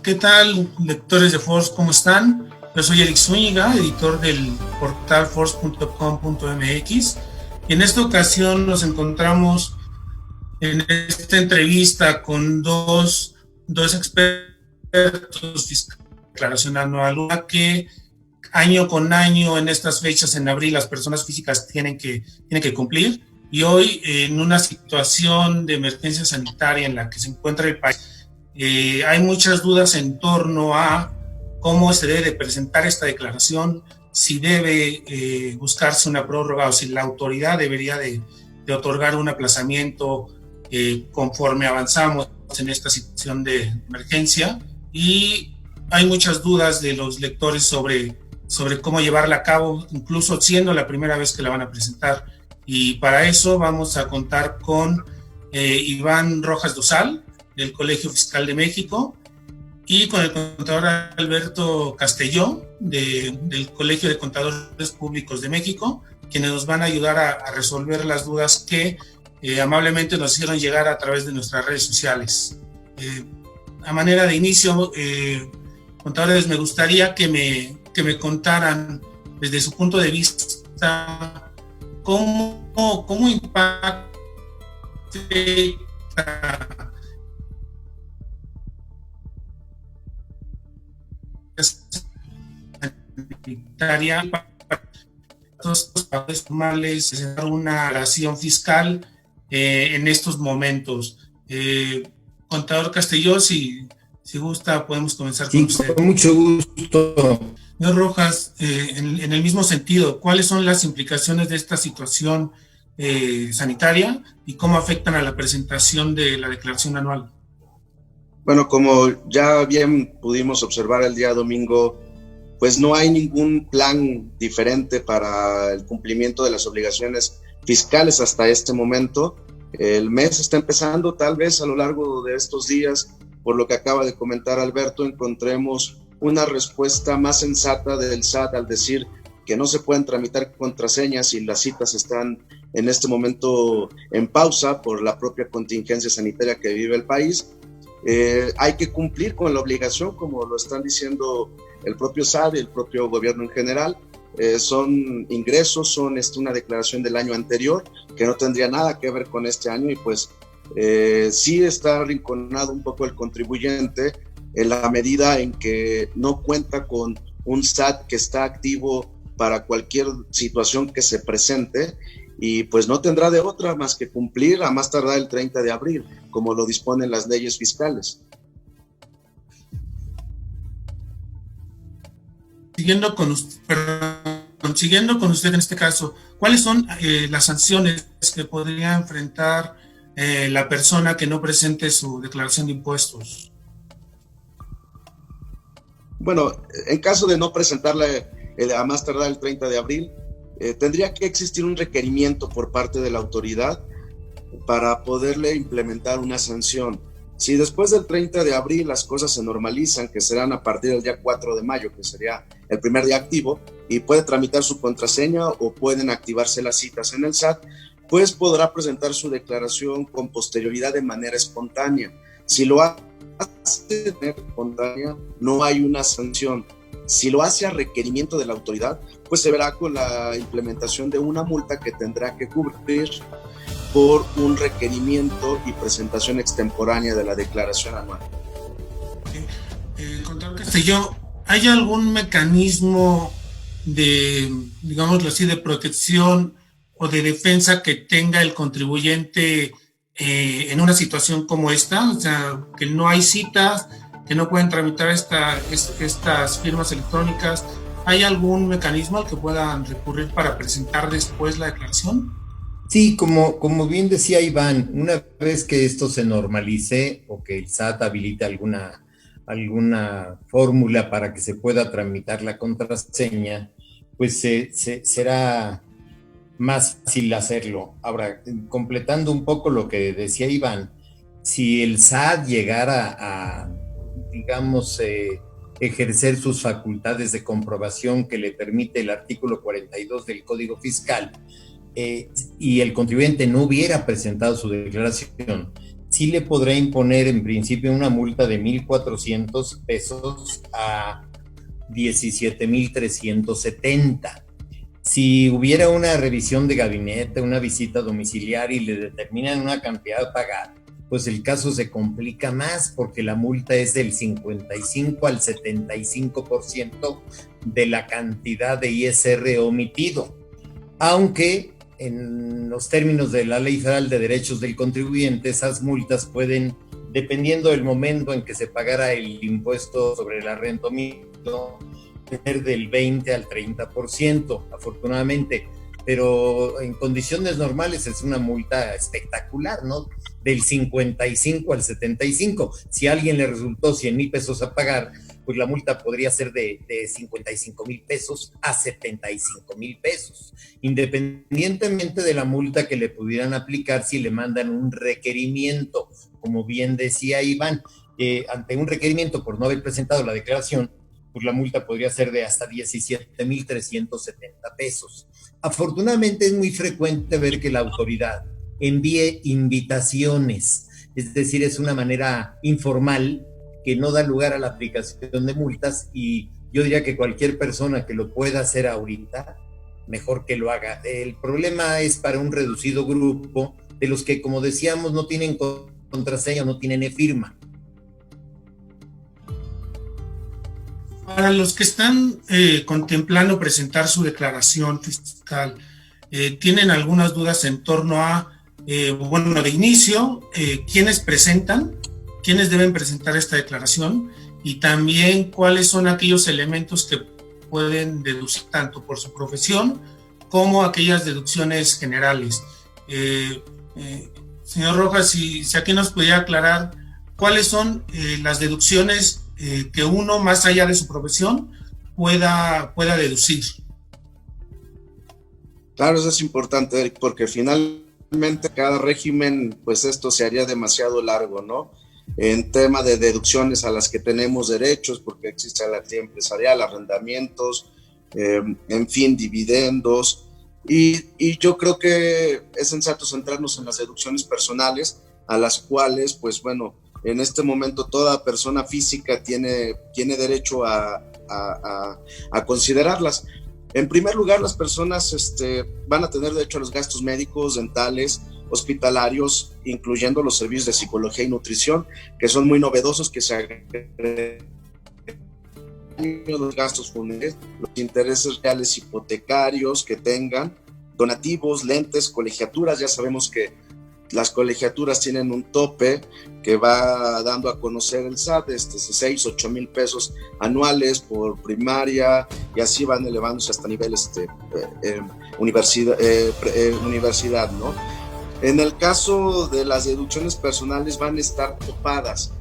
¿Qué tal, lectores de Force? ¿Cómo están? Yo soy Eric Zúñiga, editor del portal force.com.mx, y en esta ocasión nos encontramos en esta entrevista con dos expertos fiscales de declaración anual, una que año con año en estas fechas, en abril, las personas físicas tienen que cumplir, y hoy en una situación de emergencia sanitaria en la que se encuentra el país, hay muchas dudas en torno a cómo se debe de presentar esta declaración, si debe buscarse una prórroga o si la autoridad debería de otorgar un aplazamiento conforme avanzamos en esta situación de emergencia. Y hay muchas dudas de los lectores sobre cómo llevarla a cabo, incluso siendo la primera vez que la van a presentar. Y para eso vamos a contar con Iván Rojas Dosal, del Colegio Fiscal de México, y con el contador Alberto Castelló, del Colegio de Contadores Públicos de México, quienes nos van a ayudar a resolver las dudas que amablemente nos hicieron llegar a través de nuestras redes sociales. A manera de inicio, contadores, me gustaría que me contaran desde su punto de vista cómo impacta sanitaria para todos los trabajadores formales, presentar una aclaración fiscal en estos momentos. Contador Castelló, si gusta, podemos comenzar con usted. Con mucho gusto. Señor Rojas, en el mismo sentido, ¿cuáles son las implicaciones de esta situación sanitaria y cómo afectan a la presentación de la declaración anual? Bueno, como ya bien pudimos observar el día domingo, pues no hay ningún plan diferente para el cumplimiento de las obligaciones fiscales hasta este momento. El mes está empezando, tal vez a lo largo de estos días, por lo que acaba de comentar Alberto, encontremos una respuesta más sensata del SAT al decir que no se pueden tramitar contraseñas y las citas están en este momento en pausa por la propia contingencia sanitaria que vive el país. Hay que cumplir con la obligación, como lo están diciendo el propio SAT y el propio gobierno en general. Son ingresos, son una declaración del año anterior que no tendría nada que ver con este año, y pues sí está arrinconado un poco el contribuyente en la medida en que no cuenta con un SAT que está activo para cualquier situación que se presente, y pues no tendrá de otra más que cumplir a más tardar el 30 de abril, como lo disponen las leyes fiscales. Siguiendo con usted en este caso, ¿cuáles son las sanciones que podría enfrentar la persona que no presente su declaración de impuestos? Bueno, en caso de no presentarla a más tardar el 30 de abril, tendría que existir un requerimiento por parte de la autoridad para poderle implementar una sanción. Si después del 30 de abril las cosas se normalizan, que serán a partir del día 4 de mayo, que sería el primer día activo, y puede tramitar su contraseña o pueden activarse las citas en el SAT, pues podrá presentar su declaración con posterioridad de manera espontánea. Si lo hace de manera espontánea, no hay una sanción. Si lo hace a requerimiento de la autoridad, pues se verá con la implementación de una multa que tendrá que cubrir por un requerimiento y presentación extemporánea de la declaración anual. Contador Castelló, ¿hay algún mecanismo de, digámoslo así, de protección o de defensa que tenga el contribuyente en una situación como esta? O sea, que no hay citas, que no pueden tramitar estas firmas electrónicas. ¿Hay algún mecanismo al que puedan recurrir para presentar después la declaración? Sí, como bien decía Iván, una vez que esto se normalice o que el SAT habilite alguna fórmula para que se pueda tramitar la contraseña, pues será más fácil hacerlo. Ahora, completando un poco lo que decía Iván, si el SAT llegara a digamos, ejercer sus facultades de comprobación que le permite el artículo 42 del Código Fiscal, y el contribuyente no hubiera presentado su declaración, sí le podrá imponer en principio una multa de 1,400 pesos a 17,370. Si hubiera una revisión de gabinete, una visita domiciliaria y le determinan una cantidad a pagar, pues el caso se complica más porque la multa es del 55 al 75% de la cantidad de ISR omitido, aunque en los términos de la Ley Federal de Derechos del Contribuyente, esas multas pueden, dependiendo del momento en que se pagara el impuesto sobre la renta omitido, tener del 20 al 30%, afortunadamente, pero en condiciones normales es una multa espectacular, ¿no? Del 55 al 75. Si a alguien le resultó 100,000 pesos a pagar, pues la multa podría ser de 55,000 pesos a 75,000 pesos, independientemente de la multa que le pudieran aplicar si le mandan un requerimiento, como bien decía Iván, ante un requerimiento por no haber presentado la declaración, pues la multa podría ser de hasta 17,370 pesos. Afortunadamente es muy frecuente ver que la autoridad envíe invitaciones, es decir, es una manera informal que no da lugar a la aplicación de multas, y yo diría que cualquier persona que lo pueda hacer ahorita, mejor que lo haga. El problema es para un reducido grupo de los que, como decíamos, no tienen contraseña, no tienen e-firma. Para los que están contemplando presentar su declaración fiscal, tienen algunas dudas en torno a, de inicio, quiénes presentan, quiénes deben presentar esta declaración, y también cuáles son aquellos elementos que pueden deducir tanto por su profesión como aquellas deducciones generales. Señor Rojas, si aquí nos pudiera aclarar cuáles son las deducciones que uno, más allá de su profesión, pueda deducir. Claro, eso es importante, Eric, porque finalmente cada régimen, pues esto se haría demasiado largo, ¿no? En tema de deducciones a las que tenemos derechos, porque existe la actividad empresarial, arrendamientos, en fin, dividendos, y yo creo que es sensato centrarnos en las deducciones personales, a las cuales, pues bueno, en este momento toda persona física tiene derecho a considerarlas. En primer lugar, las personas van a tener derecho a los gastos médicos, dentales, hospitalarios, incluyendo los servicios de psicología y nutrición, que son muy novedosos, que se agregan los gastos funerarios, los intereses reales hipotecarios que tengan, donativos, lentes, colegiaturas. Ya sabemos que las colegiaturas tienen un tope que va dando a conocer el SAT, 6, 8 mil pesos anuales por primaria, y así van elevándose hasta nivel universidad, ¿no? En el caso de las deducciones personales van a estar topadas.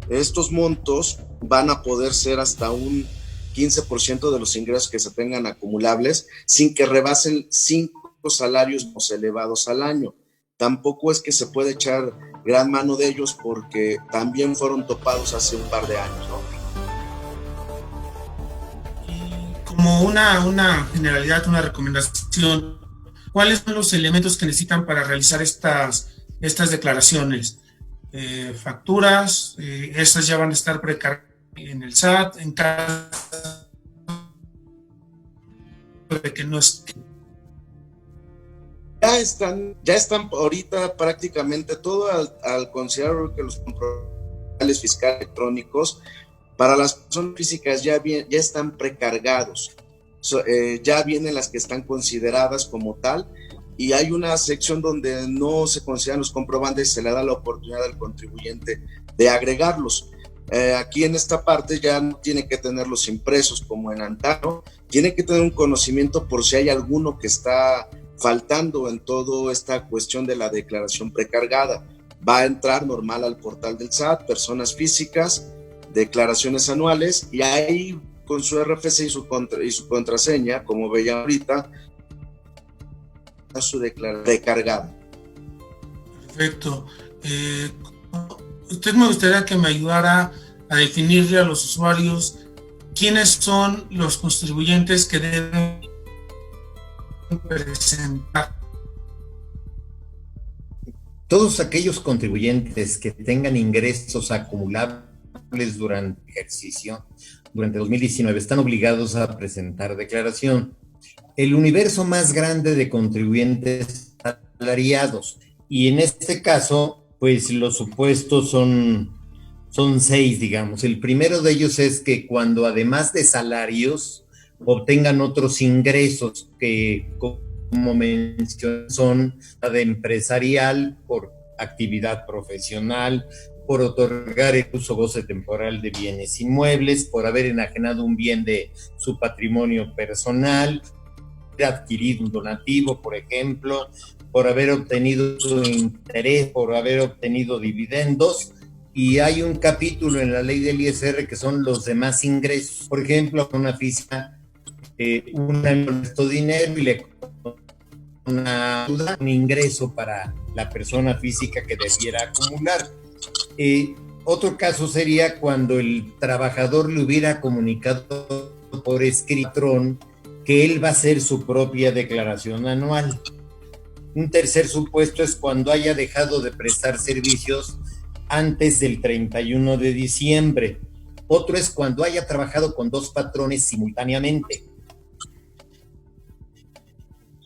Estos montos van a poder ser hasta un 15% de los ingresos que se tengan acumulables, sin que rebasen 5 salarios más elevados al año. Tampoco es que se puede echar gran mano de ellos, porque también fueron topados hace un par de años, ¿no? Y como una generalidad, una recomendación, ¿cuáles son los elementos que necesitan para realizar estas declaraciones? Facturas, estas ya van a estar precargadas en el SAT, en caso de que no estén. Ya están ahorita prácticamente todo al considerar que los comprobantes fiscales electrónicos para las personas físicas ya están precargados. Ya vienen las que están consideradas como tal, y hay una sección donde no se consideran los comprobantes y se le da la oportunidad al contribuyente de agregarlos. Aquí en esta parte ya no tiene que tenerlos impresos como en antaño, tiene que tener un conocimiento por si hay alguno que está faltando en toda esta cuestión de la declaración precargada. Va a entrar normal al portal del SAT, personas físicas, declaraciones anuales, y ahí con su RFC y su contraseña, como veía ahorita, su declaración precargada. Perfecto. Usted me gustaría que me ayudara a definirle a los usuarios quiénes son los contribuyentes que deben presentar. Todos aquellos contribuyentes que tengan ingresos acumulables durante el ejercicio, durante 2019, están obligados a presentar declaración. El universo más grande de contribuyentes asalariados, y en este caso, pues los supuestos son 6, digamos. El primero de ellos es que cuando además de salarios obtengan otros ingresos que, como mencioné, son de empresarial, por actividad profesional, por otorgar el uso goce temporal de bienes inmuebles, por haber enajenado un bien de su patrimonio personal, adquirido un donativo, por ejemplo, por haber obtenido su interés, por haber obtenienido dividendos. Y hay un capítulo en la ley del ISR que son los demás ingresos. Por ejemplo, una física, un dinero y le un ingreso para la persona física que debiera acumular. Otro caso sería cuando el trabajador le hubiera comunicado por escrito que él va a hacer su propia declaración anual. Un tercer supuesto es cuando haya dejado de prestar servicios antes del 31 de diciembre. Otro es cuando haya trabajado con 2 patrones simultáneamente.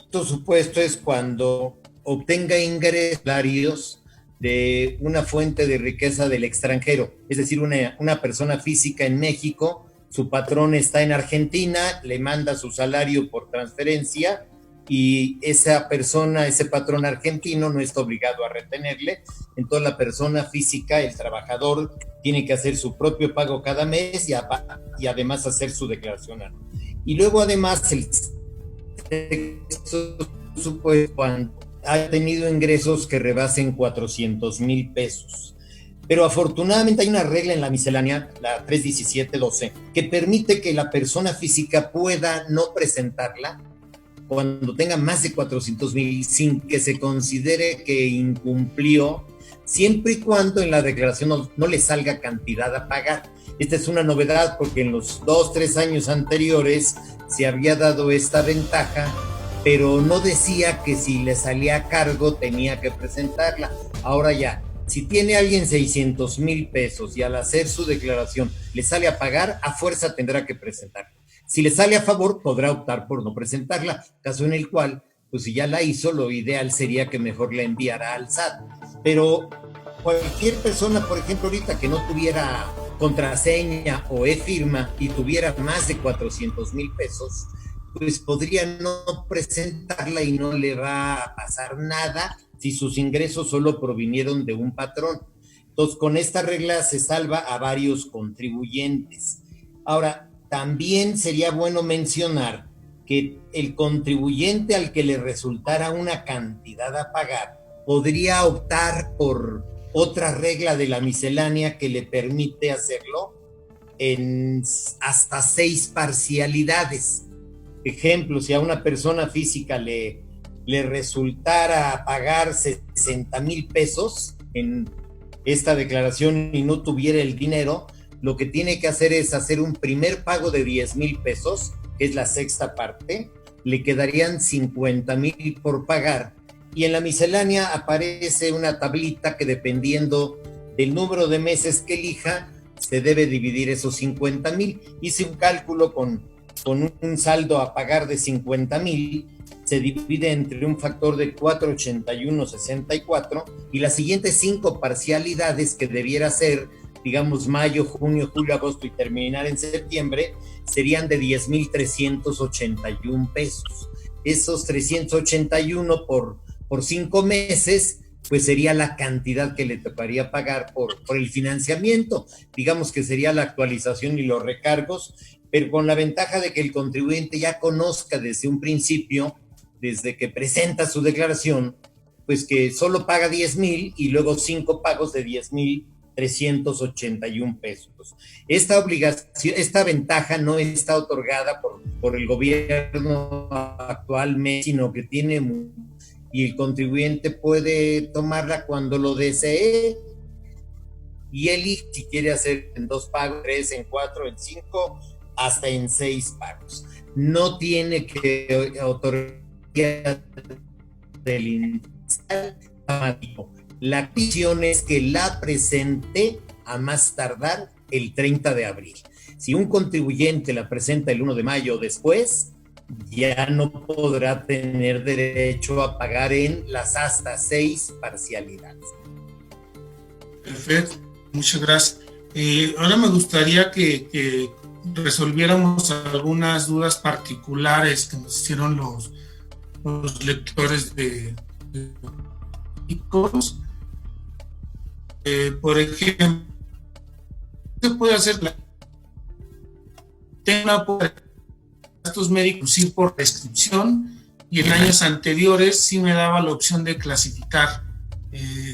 Otro supuesto es cuando obtenga ingresos de una fuente de riqueza del extranjero, es decir, una persona física en México, su patrón está en Argentina, le manda su salario por transferencia y esa persona, ese patrón argentino no está obligado a retenerle, entonces la persona física, el trabajador, tiene que hacer su propio pago cada mes y además hacer su declaración anual. Y luego además cuando ha tenido ingresos que rebasen 400,000 pesos. Pero afortunadamente hay una regla en la miscelánea, la 31712, que permite que la persona física pueda no presentarla cuando tenga más de 400,000 sin que se considere que incumplió, siempre y cuando en la declaración no le salga cantidad a pagar. Esta es una novedad porque en los 2-3 años anteriores se había dado esta ventaja, pero no decía que si le salía a cargo tenía que presentarla. Ahora ya, si tiene alguien 600,000 pesos y al hacer su declaración le sale a pagar, a fuerza tendrá que presentarla. Si le sale a favor, podrá optar por no presentarla, caso en el cual, pues si ya la hizo, lo ideal sería que mejor la enviara al SAT. Pero cualquier persona, por ejemplo, ahorita que no tuviera contraseña o e-firma y tuviera más de 400,000 pesos, pues podría no presentarla y no le va a pasar nada si sus ingresos solo provinieron de un patrón. Entonces, con esta regla se salva a varios contribuyentes. Ahora, también sería bueno mencionar que el contribuyente al que le resultara una cantidad a pagar podría optar por otra regla de la miscelánea que le permite hacerlo en hasta 6 parcialidades. Ejemplo, si a una persona física le resultara pagar 60,000 pesos en esta declaración y no tuviera el dinero, lo que tiene que hacer es hacer un primer pago de 10,000 pesos, que es la sexta parte, le quedarían 50,000 por pagar. Y en la miscelánea aparece una tablita que, dependiendo del número de meses que elija, se debe dividir esos 50,000. Hice un cálculo con un saldo a pagar de 50,000, se divide entre un factor de 481.64 y las siguientes 5 parcialidades que debiera ser, digamos, mayo, junio, julio, agosto y terminar en septiembre, serían de 10,381 pesos. Esos 381 por 5 meses, pues sería la cantidad que le tocaría pagar por el financiamiento. Digamos que sería la actualización y los recargos, pero con la ventaja de que el contribuyente ya conozca desde un principio, desde que presenta su declaración, pues que solo paga 10,000 y luego 5 pagos de 10,381 pesos. Esta obligación, esta ventaja no está otorgada por el gobierno actualmente, sino que tiene, y el contribuyente puede tomarla cuando lo desee y elige si quiere hacer en 2 pagos, 3, en 4, en 5, hasta en 6 pagos. No tiene que otorgar del La condición es que la presente a más tardar el 30 de abril. Si un contribuyente la presenta el 1 de mayo o después, ya no podrá tener derecho a pagar en las hasta 6 parcialidades. Perfecto, muchas gracias. Ahora me gustaría que resolviéramos algunas dudas particulares que nos hicieron los lectores de ICOS. Por ejemplo, ¿qué se puede hacer? Tengo gastos médicos sí por prescripción, y en años anteriores sí me daba la opción de clasificar.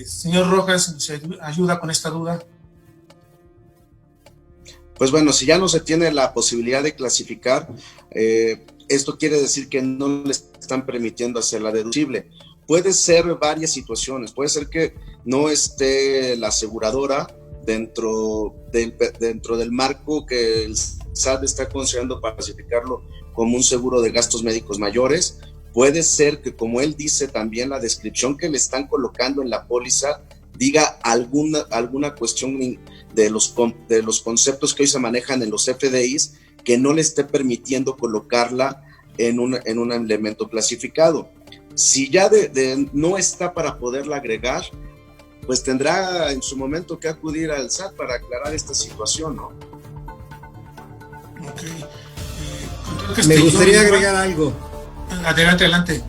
Señor Rojas, ¿nos ayuda con esta duda? Pues bueno, si ya no se tiene la posibilidad de clasificar, esto quiere decir que no le están permitiendo hacerla deducible. Puede ser varias situaciones, puede ser que no esté la aseguradora dentro del marco que el SAT está considerando para clasificarlo como un seguro de gastos médicos mayores. Puede ser que, como él dice, también la descripción que le están colocando en la póliza diga alguna cuestión de los conceptos que hoy se manejan en los FDIs que no le esté permitiendo colocarla en un elemento clasificado. Si ya no está para poderla agregar, pues tendrá en su momento que acudir al SAT para aclarar esta situación, ¿no? Ok. Me gustaría agregar algo. Adelante.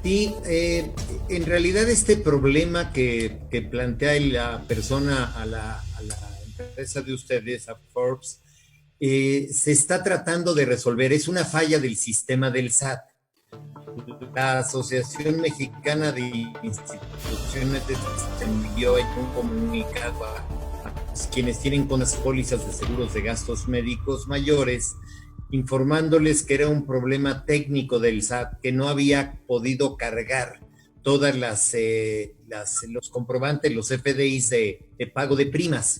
Sí, en realidad este problema que plantea la persona a la empresa de ustedes, a Forbes, se está tratando de resolver. Es una falla del sistema del SAT. La Asociación Mexicana de Instituciones de Sistema envió un comunicado a quienes tienen con las pólizas de seguros de gastos médicos mayores, informándoles que era un problema técnico del SAT, que no había podido cargar todas los comprobantes, los FDIs de pago de primas.